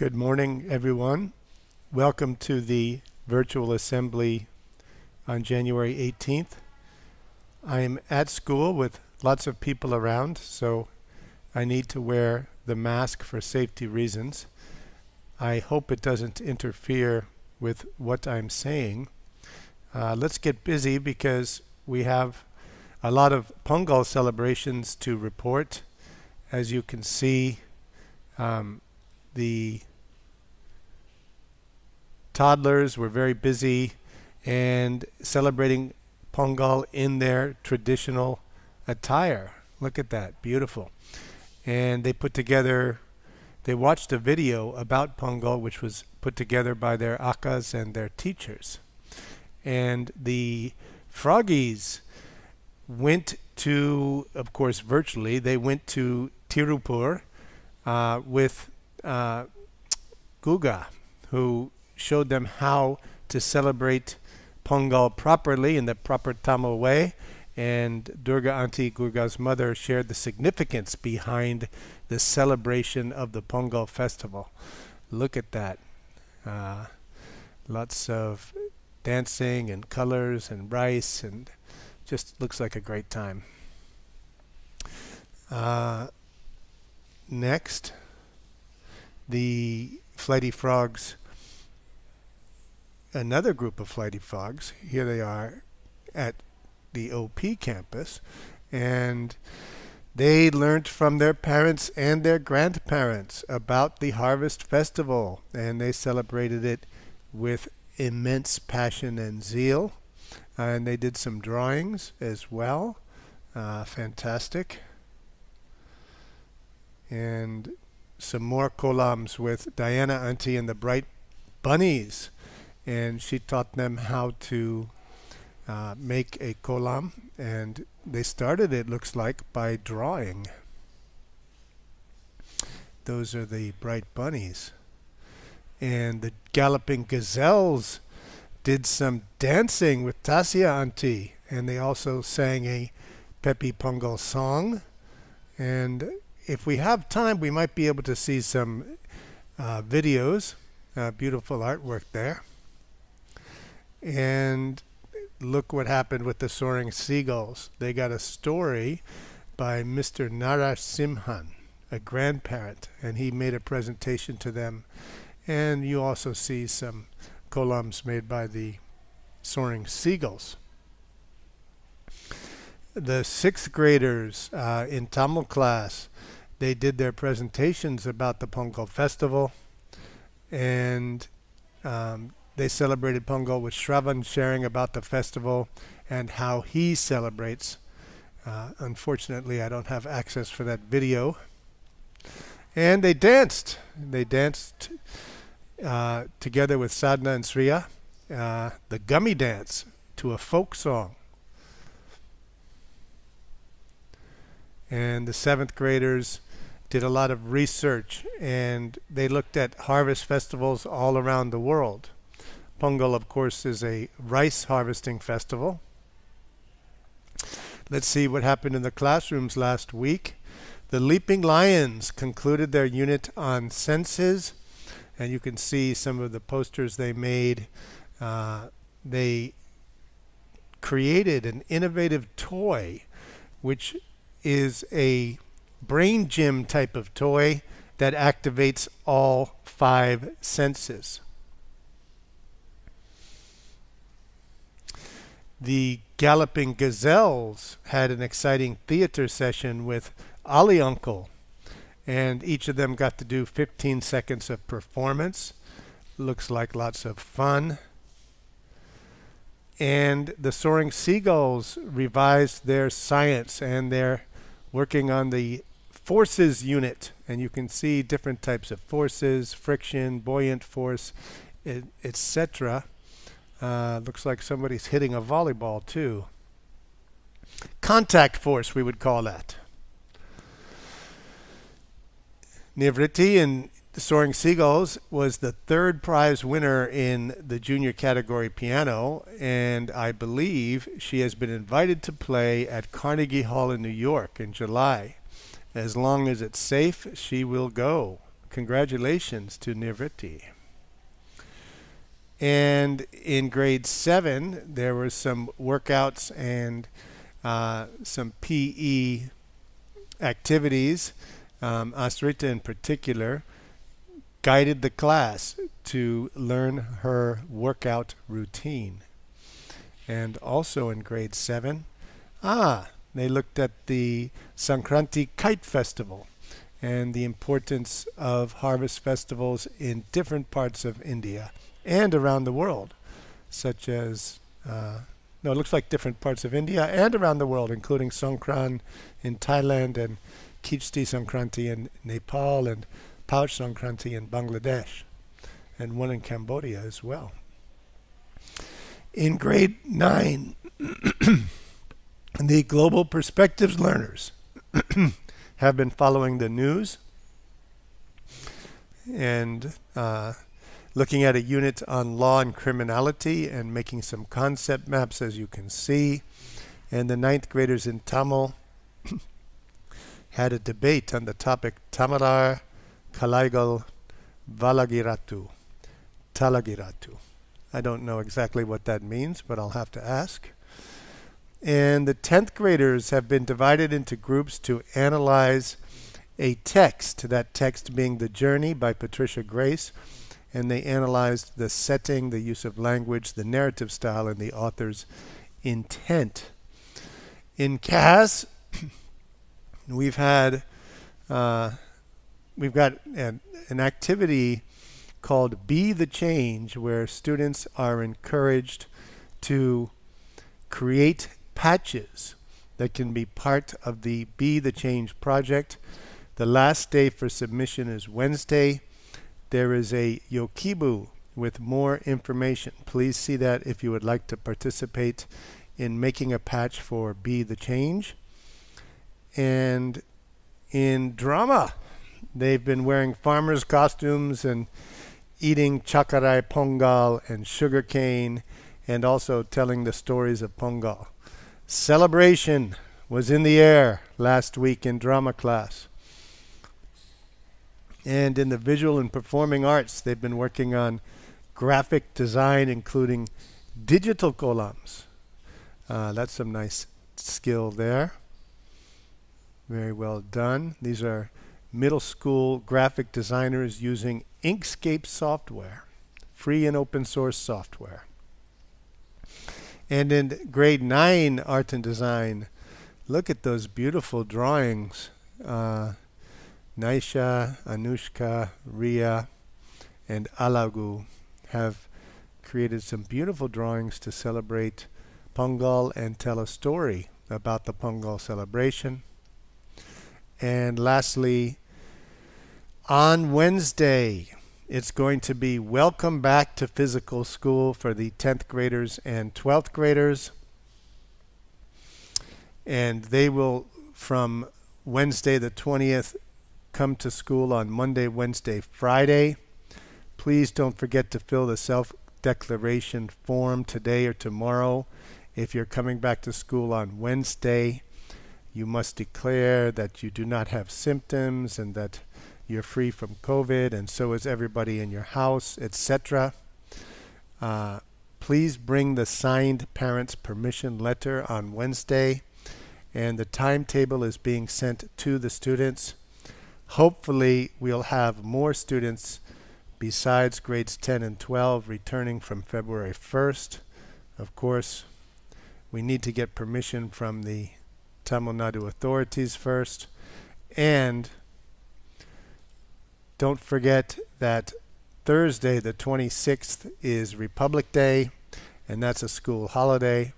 Good morning, everyone. Welcome to the virtual assembly on January 18th. I'm at school with lots of people around, so I need to wear the mask for safety reasons. I hope it doesn't interfere with what I'm saying. Let's get busy because we have a lot of Pongal celebrations to report. As you can see, the toddlers were very busy and celebrating Pongal in their traditional attire. Look at that, beautiful. And they watched a video about Pongal which was put together by their akas and their teachers. And the froggies went to, of course virtually, they went to Tirupur with Guga, who showed them how to celebrate Pongal properly in the proper Tamil way, and Durga Auntie, Gurga's mother, shared the significance behind the celebration of the Pongal festival. Look at that. Lots of dancing and colors and rice, and just looks like a great time. Next, the flighty frogs, another group of flighty frogs. Here they are at the OP campus, and they learned from their parents and their grandparents about the Harvest Festival, and they celebrated it with immense passion and zeal. And they did some drawings as well. Fantastic. And some more kolams with Diana Auntie and the Bright Bunnies. And she taught them how to make a kolam, and they started, it looks like, by drawing. Those are the bright bunnies. And the galloping gazelles did some dancing with Tasia Auntie, and they also sang a Pepi Pongal song. And if we have time, we might be able to see some videos. Beautiful artwork there. And look what happened with the soaring seagulls. They got a story by Mr. Narasimhan, a grandparent, and he made a presentation to them. And you also see some kolams made by the soaring seagulls. The 6th graders in Tamil class, they did their presentations about the Pongal festival, and they celebrated Pongal with Shravan sharing about the festival and how he celebrates. Unfortunately, I don't have access for that video. And they danced. They danced together with Sadhna and Sriya, the gummy dance to a folk song. And the 7th graders did a lot of research, and they looked at harvest festivals all around the world. Pongal, of course, is a rice harvesting festival. Let's see what happened in the classrooms last week. The Leaping Lions concluded their unit on senses, and you can see some of the posters they made. They created an innovative toy, which is a brain gym type of toy that activates all 5 senses. The Galloping Gazelles had an exciting theater session with Ali Uncle, and each of them got to do 15 seconds of performance. Looks like lots of fun. And the Soaring Seagulls revised their science, and they're working on the forces unit, and you can see different types of forces: friction, buoyant force, etc. Looks like somebody's hitting a volleyball too. Contact force, we would call that. Nivriti in the Soaring Seagulls was the 3rd prize winner in the junior category piano, and I believe she has been invited to play at Carnegie Hall in New York in July. As long as it's safe, she will go congratulations to Nirvriti. And in grade 7, there were some workouts and some PE activities. Asrita in particular guided the class to learn her workout routine. And also in grade 7, they looked at the Sankranti Kite Festival and the importance of harvest festivals in different parts of India and around the world, such as, no, it looks like different parts of India and around the world, including Songkran in Thailand and Kichti Sankranti in Nepal and Pouch Sankranti in Bangladesh, and one in Cambodia as well. In grade 9, the Global Perspectives learners have been following the news and looking at a unit on law and criminality and making some concept maps, as you can see. And the 9th graders in Tamil had a debate on the topic Tamarar Kalaigal Valagiratu. Talagiratu. I don't know exactly what that means, but I'll have to ask. And the 10th graders have been divided into groups to analyze a text, that text being The Journey by Patricia Grace, and they analyzed the setting, the use of language, the narrative style, and the author's intent. In CAS, we've got an activity called Be the Change, where students are encouraged to create patches that can be part of the Be the Change project. The last day for submission is Wednesday. There is a Yokibu with more information. Please see that if you would like to participate in making a patch for Be the Change. And in drama, they've been wearing farmers' costumes and eating chakarai Pongal and sugarcane, and also telling the stories of Pongal. Celebration was in the air last week in drama class. And in the visual and performing arts, they've been working on graphic design, including digital columns. That's some nice skill there. Very well done. These are middle school graphic designers using Inkscape software, free and open source software. And in grade 9 art and design, look at those beautiful drawings. Naisha, Anushka, Ria, and Alagu have created some beautiful drawings to celebrate Pongal and tell a story about the Pongal celebration. And lastly, on Wednesday, it's going to be welcome back to physical school for the 10th graders and 12th graders. And they will, from Wednesday the 20th, come to school on Monday, Wednesday, Friday. Please don't forget to fill the self-declaration form today or tomorrow. If you're coming back to school on Wednesday, you must declare that you do not have symptoms and that you're free from COVID, and so is everybody in your house, etc. Please bring the signed parents' permission letter on Wednesday, and the timetable is being sent to the students. Hopefully, we'll have more students besides grades 10 and 12 returning from February 1st. Of course, we need to get permission from the Tamil Nadu authorities first. And don't forget that Thursday the 26th is Republic Day, and that's a school holiday.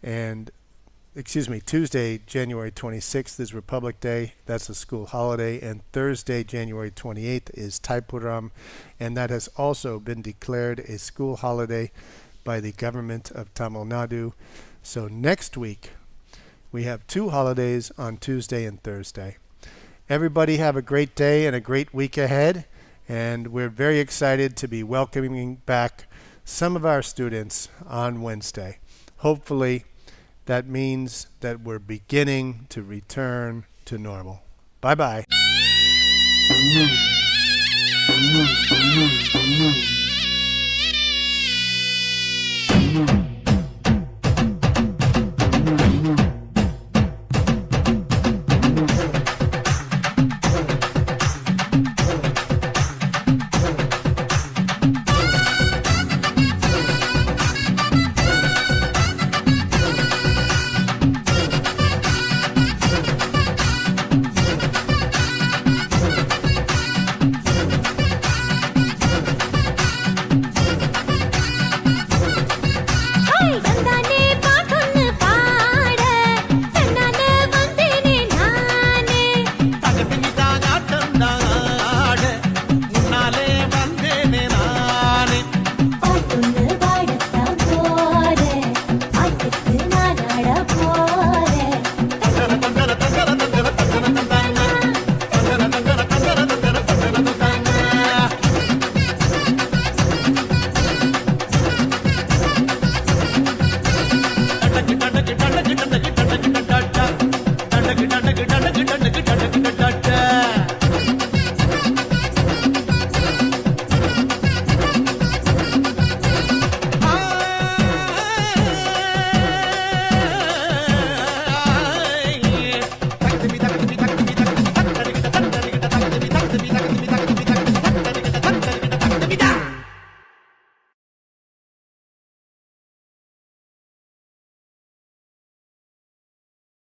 And Tuesday, January 26th is Republic Day. That's a school holiday. And Thursday, January 28th is Thaipuram, and that has also been declared a school holiday by the government of Tamil Nadu. So next week, we have 2 holidays on Tuesday and Thursday. Everybody have a great day and a great week ahead, and we're very excited to be welcoming back some of our students on Wednesday. Hopefully, that means that we're beginning to return to normal. Bye-bye.